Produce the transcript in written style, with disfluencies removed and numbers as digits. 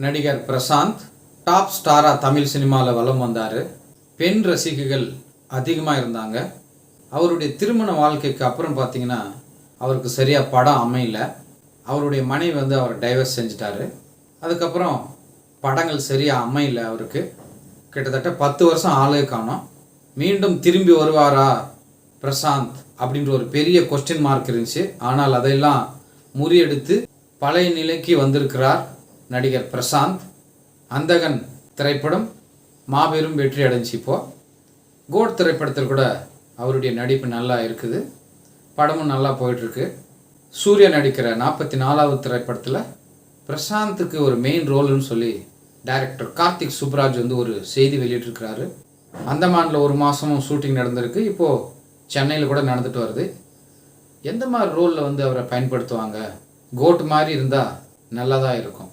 நடிகர் பிரசாந்த் டாப் ஸ்டாராக தமிழ் சினிமாவில் வலம் வந்தார். பெண் ரசிகைகள் அதிகமாக இருந்தாங்க. அவருடைய திருமண வாழ்க்கைக்கு அப்புறம் பார்த்திங்கன்னா அவருக்கு சரியாக படம் அமையல. அவருடைய மனைவி அவரை டைவர்ஸ் செஞ்சிட்டாரு. அதுக்கப்புறம் படங்கள் சரியாக அமையல. அவருக்கு கிட்டத்தட்ட 10 வருஷம் ஆளே காணோம். மீண்டும் திரும்பி வருவாரா பிரசாந்த் அப்படின்ற ஒரு பெரிய கொஸ்டின் மார்க் இருந்துச்சு. ஆனால் அதையெல்லாம் முறியடித்து பழைய நிலைக்கு வந்திருக்கிறார் நடிகர் பிரசாந்த். அந்தகன் திரைப்படம் மாபெரும் வெற்றி அடைஞ்சி இப்போது கோட் திரைப்படத்தில் கூட அவருடைய நடிப்பு நல்லா இருக்குது. படமும் நல்லா போயிட்டுருக்கு. சூர்யா நடிக்கிற 44வது திரைப்படத்தில் பிரசாந்துக்கு ஒரு மெயின் ரோல்னு சொல்லி டைரக்டர் கார்த்திக் சுப்ராஜ் ஒரு செய்தி வெளியிட்டிருக்கிறாரு. அந்தமானில் 1 மாதமும் ஷூட்டிங் நடந்திருக்கு. இப்போது சென்னையில் கூட நடந்துட்டு வருது. எந்த மாதிரி ரோலில் அவரை பயன்படுத்துவாங்க? கோட் மாதிரி இருந்தால் நல்லா தான் இருக்கும்.